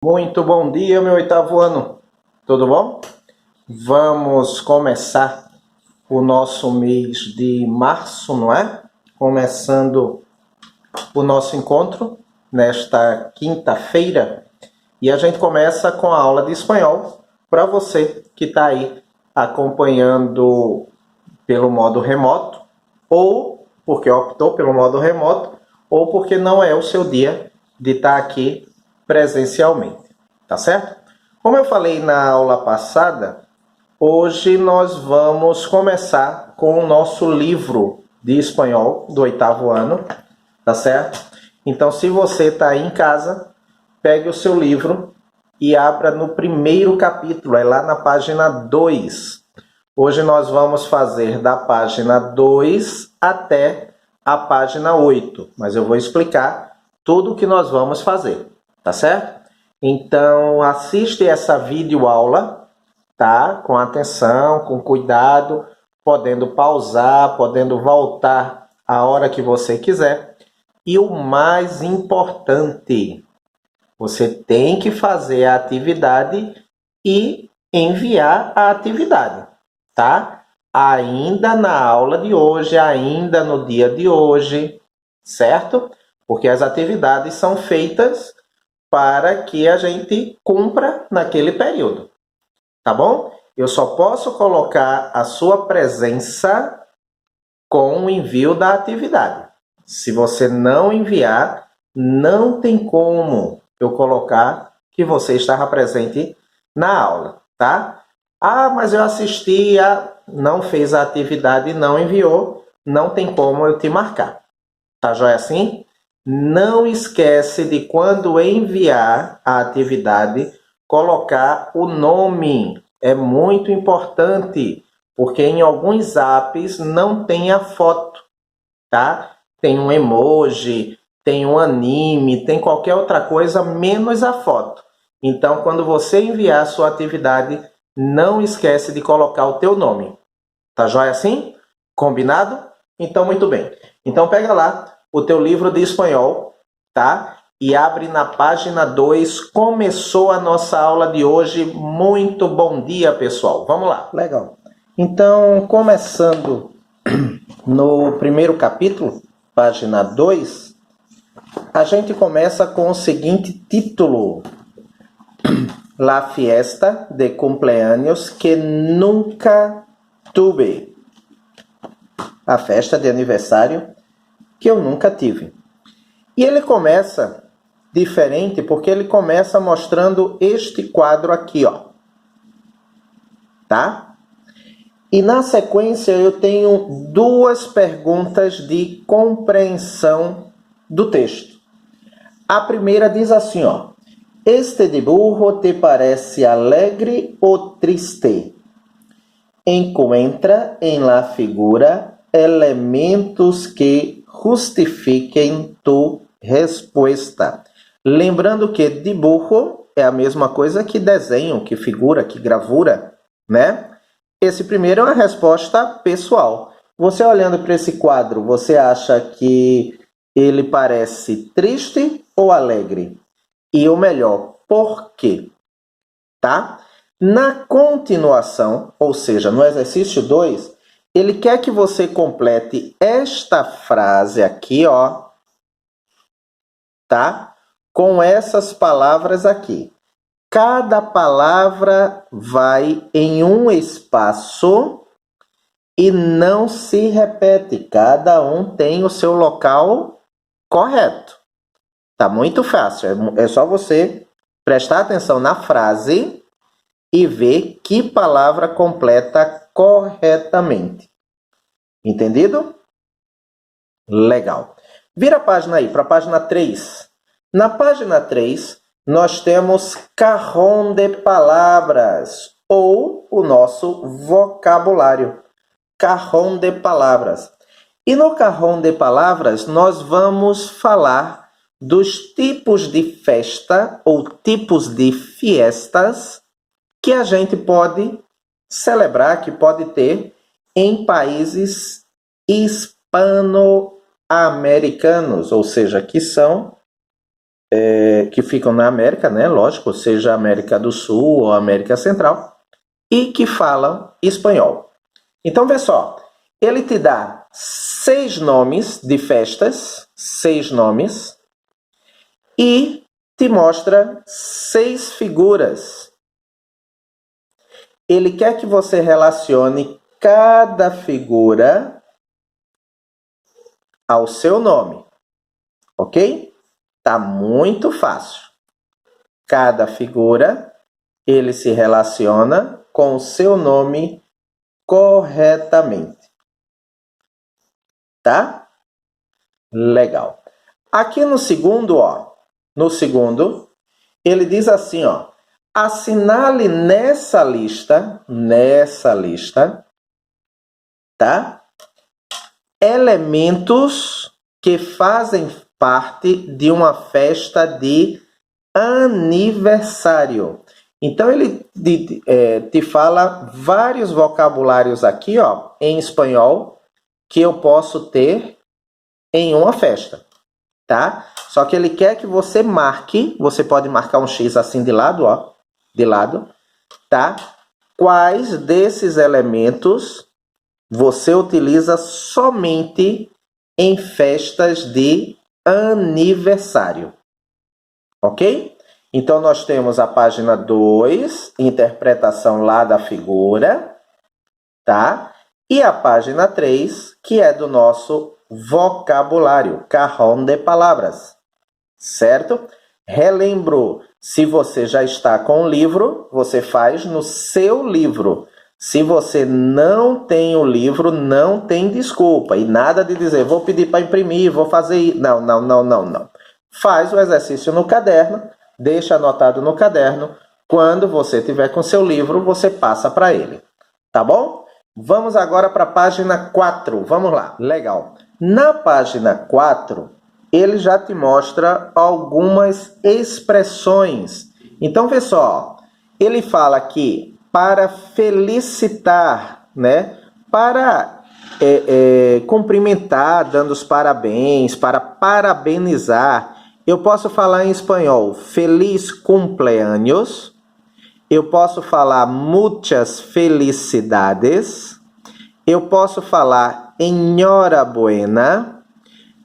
Muito bom dia, meu oitavo ano. Tudo bom? Vamos começar o nosso mês de março, não é? Começando o nosso encontro nesta quinta-feira. E a gente começa com a aula de espanhol para você que está aí acompanhando pelo modo remoto, ou porque optou pelo modo remoto, ou porque não é o seu dia de estar aqui presencialmente, tá certo? Como eu falei na aula passada, hoje nós vamos começar com o nosso livro de espanhol do oitavo ano, tá certo? Então, se você está aí em casa, pegue o seu livro e abra no primeiro capítulo, é lá na página 2. Hoje nós vamos fazer da página 2 até a página 8, mas eu vou explicar tudo o que nós vamos fazer, tá certo? Então, assiste essa videoaula, tá? Com atenção, com cuidado, podendo pausar, podendo voltar a hora que você quiser. E o mais importante, você tem que fazer a atividade e enviar a atividade, tá? Ainda na aula de hoje, ainda no dia de hoje, certo? Porque as atividades são feitas para que a gente cumpra naquele período, tá bom? Eu só posso colocar a sua presença com o envio da atividade. Se você não enviar, não tem como eu colocar que você estava presente na aula, tá? Ah, mas eu assisti, não fez a atividade e não enviou, não tem como eu te marcar. Tá joia assim? Não esquece de quando enviar a atividade, colocar o nome. É muito importante, porque em alguns apps não tem a foto, tá? Tem um emoji, tem um anime, tem qualquer outra coisa, menos a foto. Então, quando você enviar a sua atividade, não esquece de colocar o teu nome. Tá joia assim? Combinado? Então, muito bem. Então, pega lá o teu livro de espanhol, tá? E abre na página 2. Começou a nossa aula de hoje. Muito bom dia, pessoal. Vamos lá. Legal. Então, começando no primeiro capítulo, página 2, a gente começa com o seguinte título: La fiesta de cumpleaños que nunca tuve. A festa de aniversário que eu nunca tive. E ele começa diferente porque ele começa mostrando este quadro aqui, ó. Tá? E na sequência eu tenho duas perguntas de compreensão do texto. A primeira diz assim, ó: Este dibujo te parece alegre ou triste? Encuentra en la figura elementos que justifiquem tu resposta. Lembrando que dibujo é a mesma coisa que desenho, que figura, que gravura, né? Esse primeiro é uma resposta pessoal. Você olhando para esse quadro, você acha que ele parece triste ou alegre? E o melhor, por quê? Tá? Na continuação, ou seja, no exercício 2, ele quer que você complete esta frase aqui, ó, tá? Com essas palavras aqui. Cada palavra vai em um espaço e não se repete. Cada um tem o seu local correto. Tá muito fácil. É só você prestar atenção na frase e ver que palavra completa corretamente. Entendido? Legal. Vira a página aí, para a página 3. Na página 3, nós temos cajón de palavras, ou o nosso vocabulário. Cajón de palavras. E no cajón de palavras, nós vamos falar dos tipos de festa ou tipos de fiestas que a gente pode celebrar, que pode ter em países hispano-americanos, ou seja, que são que ficam na América, né? Lógico, seja América do Sul ou América Central, e que falam espanhol. Então, vê só, ele te dá 6 nomes de festas, 6 nomes, e te mostra 6 figuras. Ele quer que você relacione cada figura ao seu nome, ok? Tá muito fácil. Cada figura, ele se relaciona com o seu nome corretamente. Tá? Legal. Aqui no segundo, ó, ele diz assim, ó, assinale nessa lista, tá? Elementos que fazem parte de uma festa de aniversário. Então, ele te fala vários vocabulários aqui, ó, em espanhol, que eu posso ter em uma festa, tá? Só que ele quer que você marque, você pode marcar um X assim de lado, ó, tá? Quais desses elementos você utiliza somente em festas de aniversário, ok? Então, nós temos a página 2, interpretação lá da figura, tá? E a página 3, que é do nosso vocabulário, cajón de palavras, certo? Relembro, se você já está com o livro, você faz no seu livro. Se você não tem o livro, não tem desculpa. E nada de dizer, vou pedir para imprimir, vou fazer isso. Não. Faz o exercício no caderno, deixa anotado no caderno. Quando você tiver com seu livro, você passa para ele. Tá bom? Vamos agora para a página 4. Vamos lá. Legal. Na página 4, ele já te mostra algumas expressões. Então, vê só. Ele fala aqui para felicitar, né? Para cumprimentar, dando os parabéns, para parabenizar. Eu posso falar em espanhol, feliz cumpleaños. Eu posso falar muchas felicidades. Eu posso falar enhorabuena.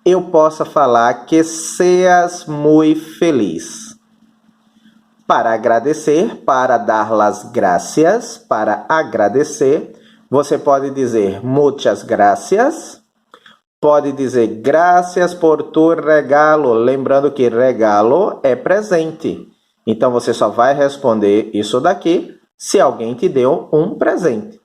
Eu posso falar que seas muy feliz. Para agradecer, para dar las gracias, para agradecer, você pode dizer muchas gracias. Pode dizer gracias por tu regalo. Lembrando que regalo é presente. Então, você só vai responder isso daqui se alguém te deu um presente.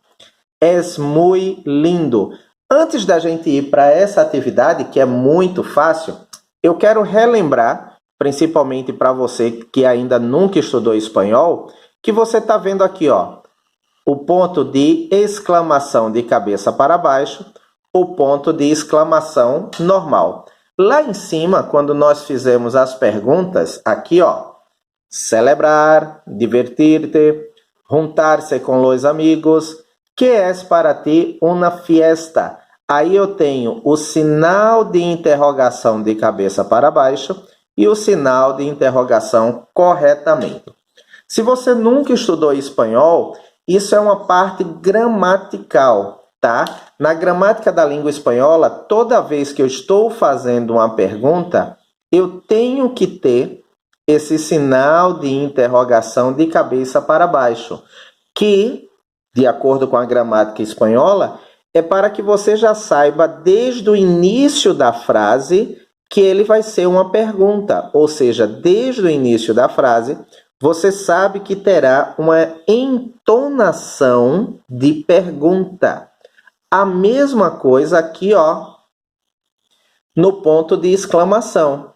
Es muy lindo. Antes da gente ir para essa atividade, que é muito fácil, eu quero relembrar, principalmente para você que ainda nunca estudou espanhol, que você está vendo aqui, ó, o ponto de exclamação de cabeça para baixo, o ponto de exclamação normal. Lá em cima, quando nós fizemos as perguntas, aqui, ó, celebrar, divertir-te, juntar-se com os amigos, que es para ti uma fiesta? Aí eu tenho o sinal de interrogação de cabeça para baixo e o sinal de interrogação corretamente. Se você nunca estudou espanhol, isso é uma parte gramatical, tá? Na gramática da língua espanhola, toda vez que eu estou fazendo uma pergunta, eu tenho que ter esse sinal de interrogação de cabeça para baixo, que, de acordo com a gramática espanhola, é para que você já saiba desde o início da frase que ele vai ser uma pergunta, ou seja, desde o início da frase, você sabe que terá uma entonação de pergunta. A mesma coisa aqui, ó, no ponto de exclamação,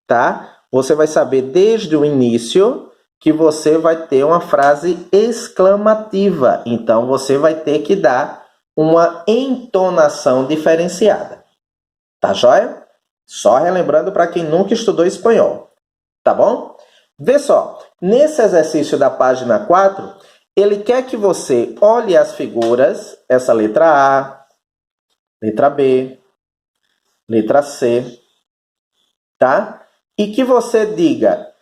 tá? Você vai saber desde o início que você vai ter uma frase exclamativa. Então, você vai ter que dar uma entonação diferenciada. Tá joia? Só relembrando para quem nunca estudou espanhol. Tá bom? Vê só, nesse exercício da página 4, ele quer que você olhe as figuras, essa letra A, letra B, letra C, tá? e que você diga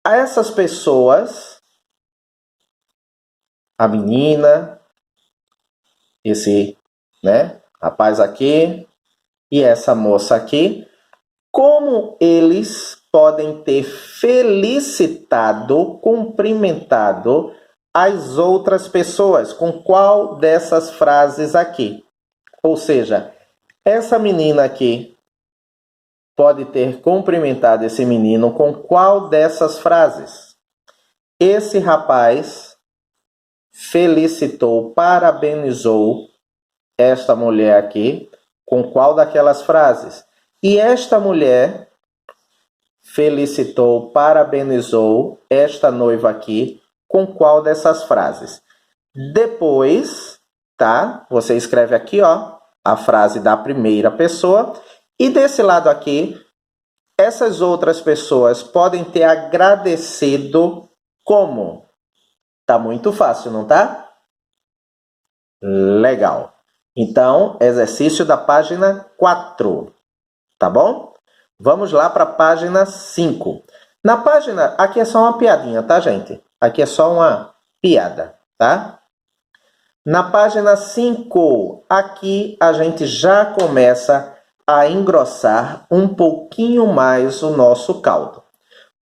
a essas pessoas, a menina, esse, rapaz aqui e essa moça aqui, como eles podem ter felicitado, cumprimentado as outras pessoas, com qual dessas frases aqui? Ou seja, essa menina aqui pode ter cumprimentado esse menino com qual dessas frases? Esse rapaz felicitou, parabenizou esta mulher aqui com qual daquelas frases? E esta mulher felicitou, parabenizou esta noiva aqui com qual dessas frases? Depois, tá? Você escreve aqui, ó, a frase da primeira pessoa. E desse lado aqui, essas outras pessoas podem ter agradecido como? Tá muito fácil, não tá? Legal. Então, exercício da página 4, tá bom? Vamos lá para a página 5. Na página, aqui é só uma piadinha, tá, gente? Aqui é só uma piada, tá? Na página 5, aqui a gente já começa a engrossar um pouquinho mais o nosso caldo.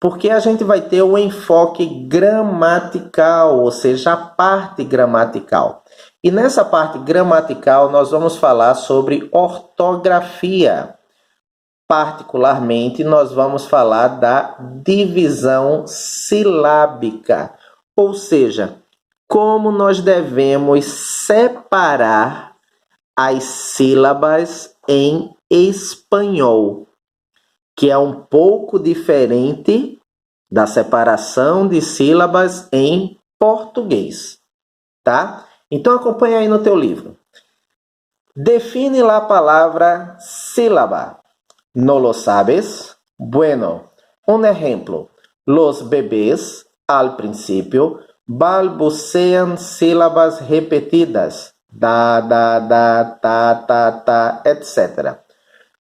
Porque a gente vai ter o enfoque gramatical, ou seja, a parte gramatical. E nessa parte gramatical nós vamos falar sobre ortografia. Particularmente, nós vamos falar da divisão silábica, ou seja, como nós devemos separar as sílabas em espanhol, que é um pouco diferente da separação de sílabas em português, tá? Então acompanha aí no teu livro. Define lá a palavra sílaba. ¿No lo sabes? Bueno, un ejemplo. Los bebés, al principio, balbucean sílabas repetidas. Da, ta, ta, etc.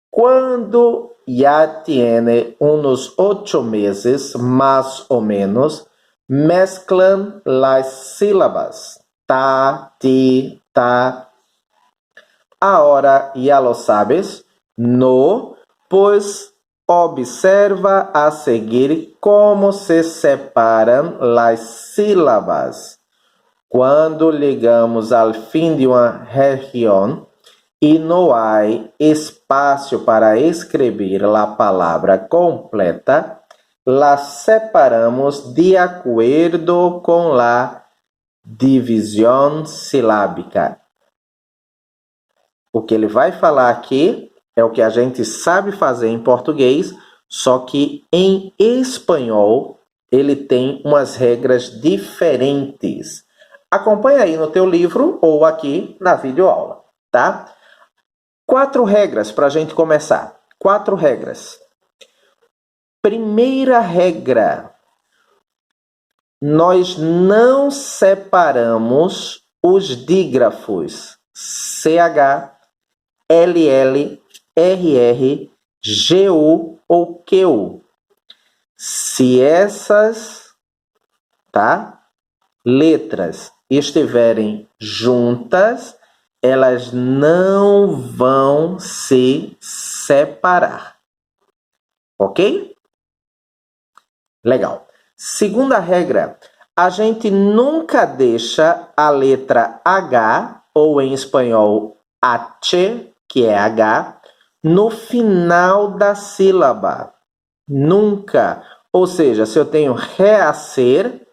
Cuando ya tiene unos 8 meses, más o menos, mezclan las sílabas. Ta, ti, ta. Ahora ya lo sabes. No, pues observa a seguir cómo se separan las sílabas. Cuando llegamos al fin de una región y no hay espacio para escribir la palabra completa, la separamos de acuerdo con la división silábica. O que ele vai falar aqui é o que a gente sabe fazer em português, só que em espanhol ele tem umas regras diferentes. Acompanha aí no teu livro ou aqui na videoaula, tá? 4 regras para a gente começar. 4 regras. Primeira regra. Nós não separamos os dígrafos CH, LL, RR, GU ou QU. Se essas, letras estiverem juntas, elas não vão se separar. Ok? Legal. Segunda regra, a gente nunca deixa a letra H, ou em espanhol, H, que é H, no final da sílaba. Nunca. Ou seja, se eu tenho reacer,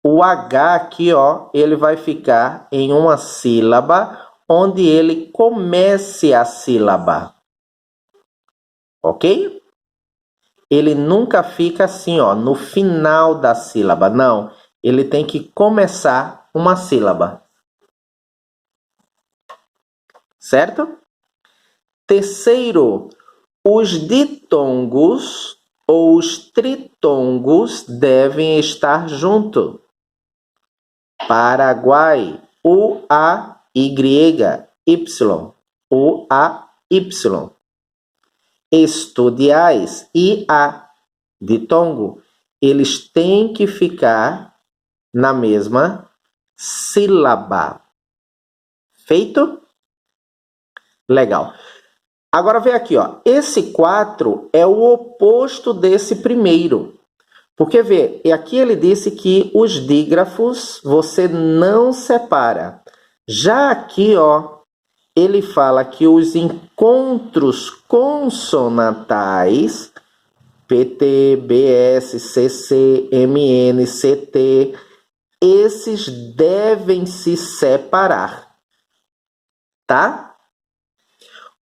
o H aqui, ó, ele vai ficar em uma sílaba onde ele comece a sílaba. Ok? Ele nunca fica assim, ó, no final da sílaba. Não, ele tem que começar uma sílaba. Certo? Terceiro, os ditongos ou os tritongos devem estar juntos. Paraguai, U-A-Y, Y, U-A-Y. Estudiais, I-A, ditongo, eles têm que ficar na mesma sílaba. Feito? Legal. Agora vem aqui, ó. Esse 4 é o oposto desse primeiro. Porque, vê, e aqui ele disse que os dígrafos você não separa. Já aqui, ó, ele fala que os encontros consonantais, PT, BS, CC, MN, CT, esses devem se separar, tá?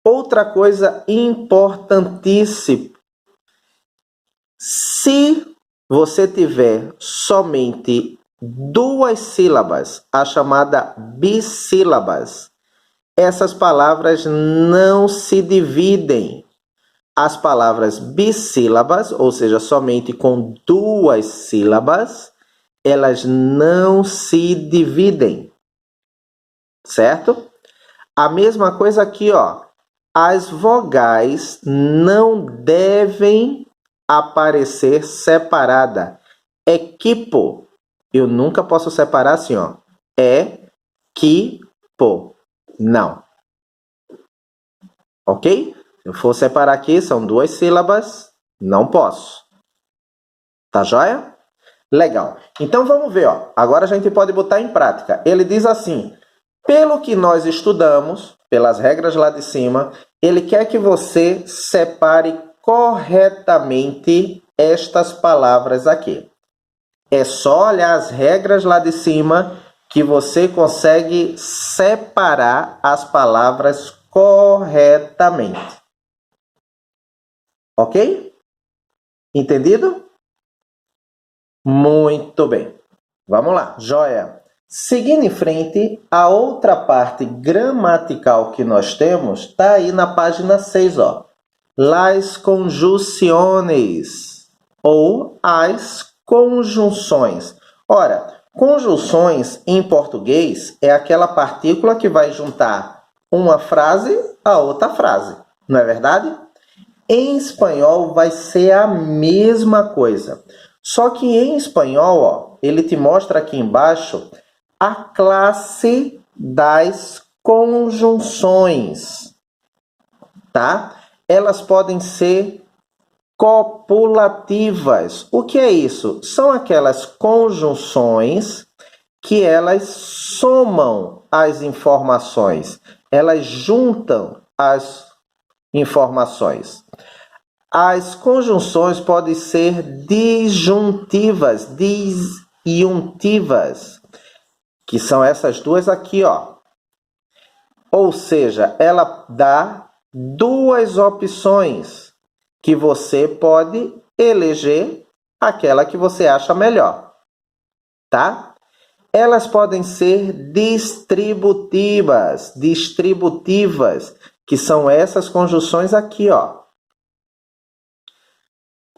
Outra coisa importantíssima, se você tiver somente duas sílabas, a chamada bissílabas, essas palavras não se dividem. As palavras bissílabas, ou seja, somente com duas sílabas, elas não se dividem, certo? A mesma coisa aqui, ó. As vogais não devem aparecer separada. Equipo. Eu nunca posso separar assim, ó. Equipo. Não. Ok? Se eu for separar aqui, são duas sílabas. Não posso. Tá joia? Legal. Então, vamos ver, ó. Agora a gente pode botar em prática. Ele diz assim, pelo que nós estudamos, pelas regras lá de cima, ele quer que você separe corretamente estas palavras aqui. É só olhar as regras lá de cima que você consegue separar as palavras corretamente. Ok? Entendido? Muito bem. Vamos lá, joia. Seguindo em frente, a outra parte gramatical que nós temos está aí na página 6, ó. Las conjunciones, ou as conjunções. Ora, conjunções em português é aquela partícula que vai juntar uma frase a outra frase, não é verdade? Em espanhol vai ser a mesma coisa. Só que em espanhol, ó, ele te mostra aqui embaixo a classe das conjunções, tá? Elas podem ser copulativas. O que é isso? São aquelas conjunções que elas somam as informações, elas juntam as informações. As conjunções podem ser disjuntivas, disjuntivas, que são essas duas aqui, ó. Ou seja, ela dá duas opções que você pode eleger aquela que você acha melhor, tá? Elas podem ser distributivas, que são essas conjunções aqui, ó.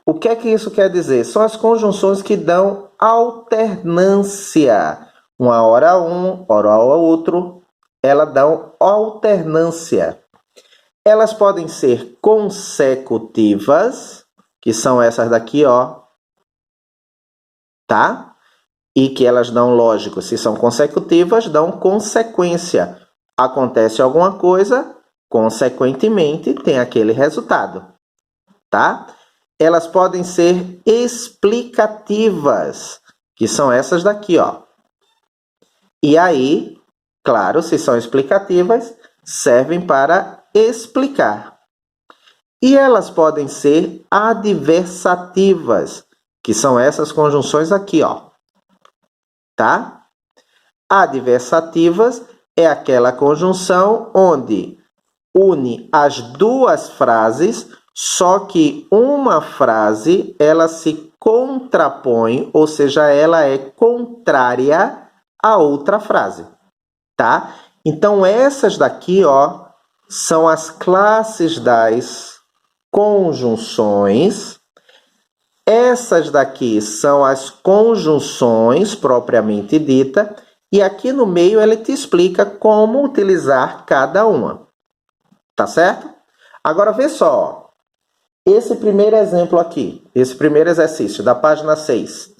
O que é que isso quer dizer? São as conjunções que dão alternância. Uma hora um, hora outro, elas dão alternância. Elas podem ser consecutivas, que são essas daqui, ó. Tá? E que elas dão, lógico, se são consecutivas, dão consequência. Acontece alguma coisa, consequentemente, tem aquele resultado. Tá? Elas podem ser explicativas, que são essas daqui, ó. E aí, claro, se são explicativas, servem para explicar. E elas podem ser adversativas, que são essas conjunções aqui, ó. Tá? Adversativas é aquela conjunção onde une as duas frases, só que uma frase ela se contrapõe, ou seja, ela é contrária à outra frase, tá? Então essas daqui, ó, são as classes das conjunções. Essas daqui são as conjunções propriamente dita, e aqui no meio ele te explica como utilizar cada uma. Tá certo? Agora vê só, esse primeiro exemplo aqui, esse primeiro exercício da página 6.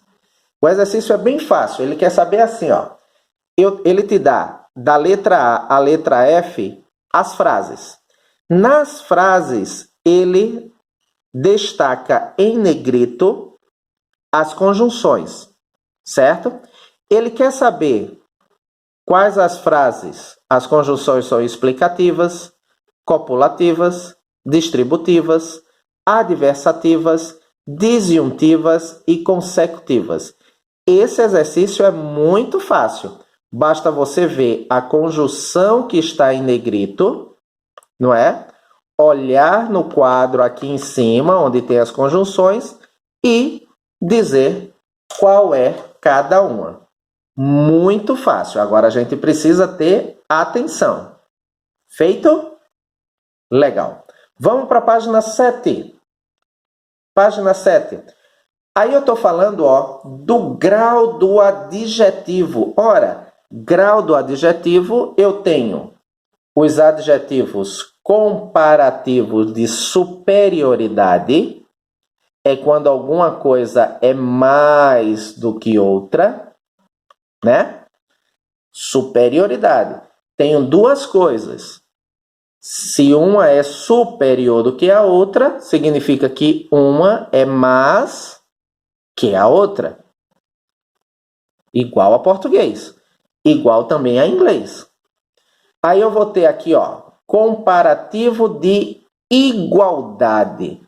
O exercício é bem fácil, ele quer saber assim, ó. Ele te dá da letra A à letra F as frases. Nas frases, ele destaca em negrito as conjunções, certo? Ele quer saber quais as frases, as conjunções são explicativas, copulativas, distributivas, adversativas, disjuntivas e consecutivas. Esse exercício é muito fácil. Basta você ver a conjunção que está em negrito, não é? Olhar no quadro aqui em cima, onde tem as conjunções, e dizer qual é cada uma. Muito fácil. Agora a gente precisa ter atenção. Feito? Legal. Vamos para a página 7. Página 7. Aí eu estou falando, ó, do grau do adjetivo. Ora, grau do adjetivo, eu tenho os adjetivos comparativos de superioridade. É quando alguma coisa é mais do que outra, né? Superioridade. Tenho duas coisas. Se uma é superior do que a outra, significa que uma é mais que a outra. Igual a português. Igual também a inglês. Aí eu vou ter aqui, ó, comparativo de igualdade.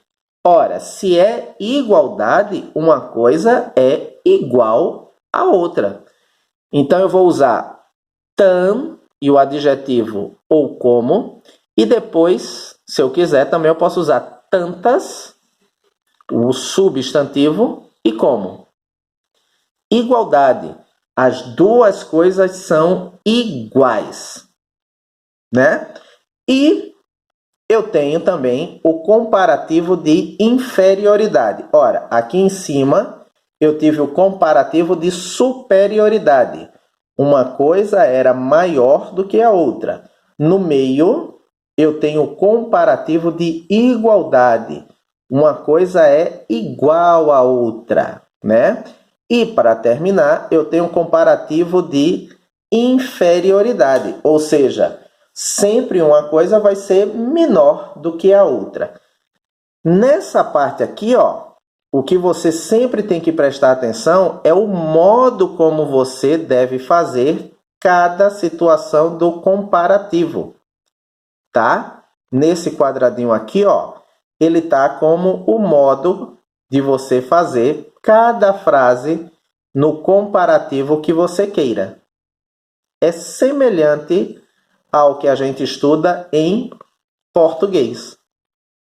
Ora, se é igualdade, uma coisa é igual à outra. Então, eu vou usar tan e o adjetivo ou como. E depois, se eu quiser, também eu posso usar tantas, o substantivo, e como. Igualdade. As duas coisas são iguais, né? E eu tenho também o comparativo de inferioridade. Ora, aqui em cima eu tive o comparativo de superioridade. Uma coisa era maior do que a outra. No meio, eu tenho o comparativo de igualdade. Uma coisa é igual à outra, né? E, para terminar, eu tenho um comparativo de inferioridade, ou seja, sempre uma coisa vai ser menor do que a outra. Nessa parte aqui, ó, o que você sempre tem que prestar atenção é o modo como você deve fazer cada situação do comparativo, tá? Nesse quadradinho aqui, ó, ele tá como o modo de você fazer cada frase no comparativo que você queira. É semelhante ao que a gente estuda em português.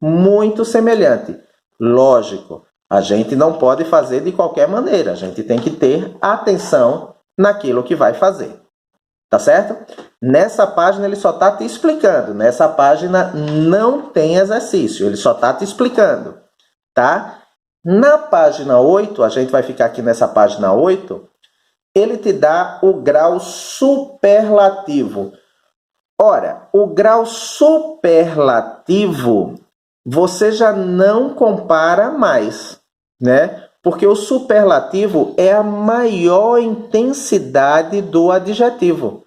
Muito semelhante. Lógico, a gente não pode fazer de qualquer maneira. A gente tem que ter atenção naquilo que vai fazer. Tá certo? Nessa página ele só está te explicando. Nessa página não tem exercício. Ele só está te explicando. Tá? Na página 8, a gente vai ficar aqui nessa página 8, ele te dá o grau superlativo. Ora, o grau superlativo, você já não compara mais, né? Porque o superlativo é a maior intensidade do adjetivo,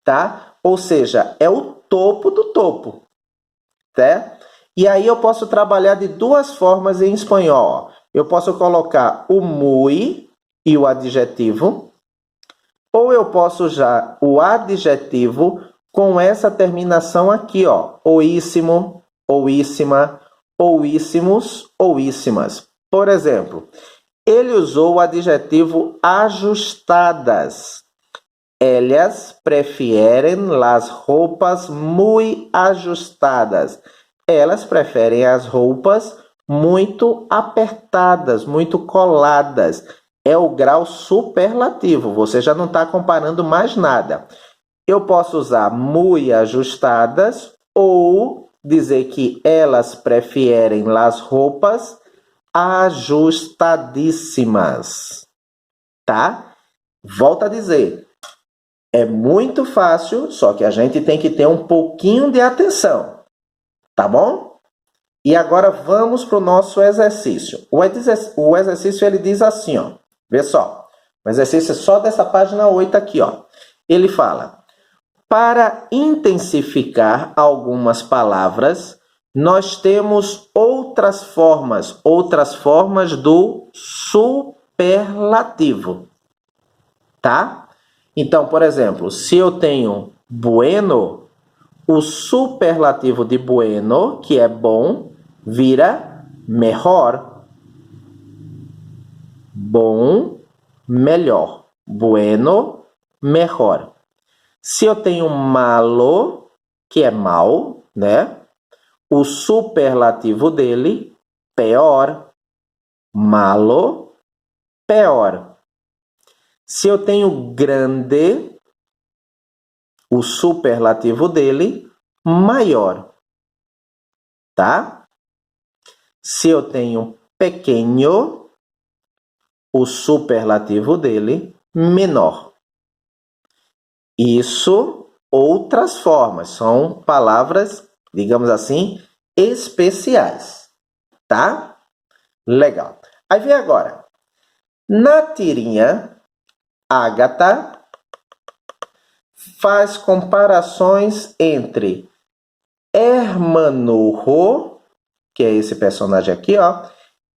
tá? Ou seja, é o topo do topo, tá? E aí eu posso trabalhar de duas formas em espanhol. Eu posso colocar o muy e o adjetivo, ou eu posso usar o adjetivo com essa terminação aqui, ó, oíssimo, oíssima, oíssimos, oíssimas. Por exemplo, ele usou o adjetivo ajustadas. Ellas prefieren las roupas muy ajustadas. Elas preferem as roupas muito apertadas, muito coladas. É o grau superlativo, você já não está comparando mais nada. Eu posso usar muy ajustadas ou dizer que elas preferem las roupas ajustadíssimas. Tá? Volto a dizer, é muito fácil, só que a gente tem que ter um pouquinho de atenção. Tá bom? E agora vamos para o nosso exercício. O exercício ele diz assim, ó. Vê só. O exercício é só dessa página 8 aqui, ó. Ele fala: para intensificar algumas palavras, nós temos outras formas do superlativo, tá? Então, por exemplo, se eu tenho bueno, o superlativo de bueno, que é bom, vira mejor. Bom, melhor. Bueno, mejor. Se eu tenho malo, que é mal, né? O superlativo dele, peor. Malo, peor. Se eu tenho grande, o superlativo dele, maior. Tá? Se eu tenho pequeno, o superlativo dele, menor. Isso, outras formas, são palavras, digamos assim, especiais, tá? Legal. Aí vem agora. Na tirinha, Agatha faz comparações entre Hermanurro, que é esse personagem aqui, ó,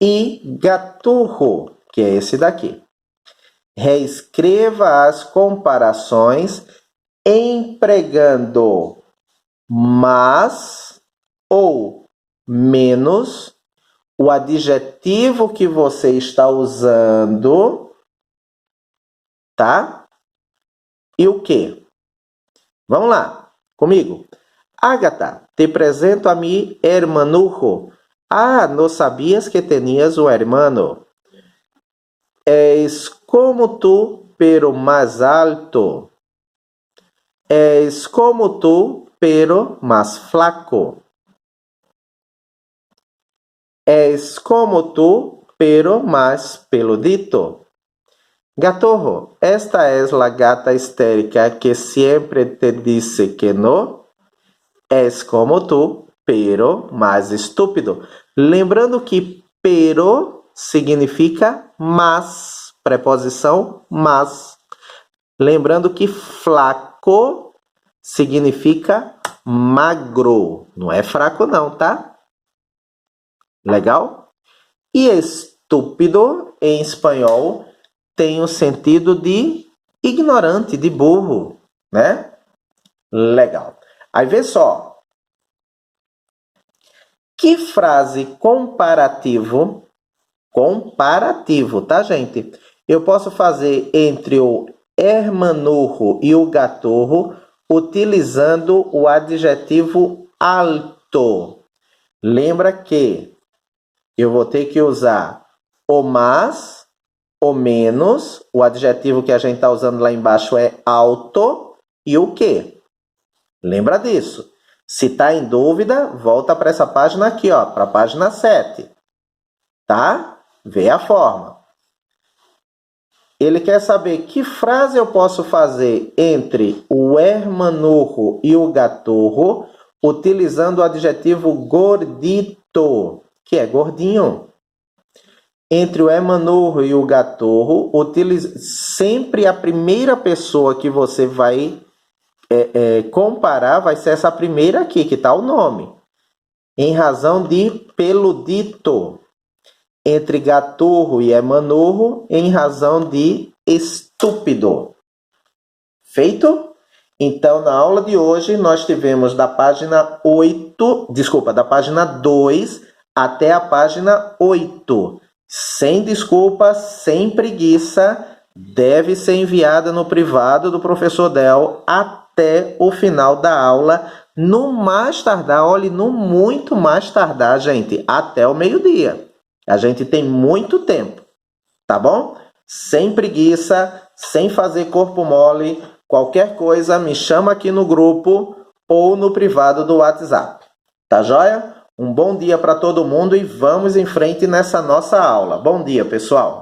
e Gaturro, que é esse daqui. Reescreva as comparações empregando mais ou menos o adjetivo que você está usando, tá? E o quê? Vamos lá, comigo. Agatha, te presento a mi hermanujo. Ah, não sabias que tenias um hermano. És como tu, pero más alto. És como tu, pero más flaco. És como tu, pero más peludito. Gatorro, esta es la gata histérica que siempre te dice que no. És como tu, pero más estúpido. Lembrando que pero significa mas, preposição mas. Lembrando que flaco significa magro. Não é fraco não, tá? Legal? E estúpido, em espanhol, tem o sentido de ignorante, de burro, né? Legal. Aí vê só. Que frase comparativo, tá, gente? Eu posso fazer entre o hermanurro e o gatorro utilizando o adjetivo alto. Lembra que eu vou ter que usar o mais, o menos, o adjetivo que a gente está usando lá embaixo é alto e o quê? Lembra disso. Se está em dúvida, volta para essa página aqui, ó, para a página 7. Tá? Vê a forma. Ele quer saber que frase eu posso fazer entre o hermanurro e o gatorro utilizando o adjetivo gordito, que é gordinho. Entre o hermanurro e o gatorro, utilize sempre a primeira pessoa que você vai comparar, vai ser essa primeira aqui, que está o nome. Em razão de peludito. Entre gaturro e hermanurro, em razão de estúpido. Feito? Então, na aula de hoje, nós tivemos da página 2 até a página 8. Sem desculpa, sem preguiça, deve ser enviada no privado do professor Del até o final da aula, no mais tardar, olhe, no muito mais tardar, gente, até o meio-dia. A gente tem muito tempo, tá bom? Sem preguiça, sem fazer corpo mole, qualquer coisa me chama aqui no grupo ou no privado do WhatsApp. Tá joia? Um bom dia para todo mundo e vamos em frente nessa nossa aula. Bom dia, pessoal!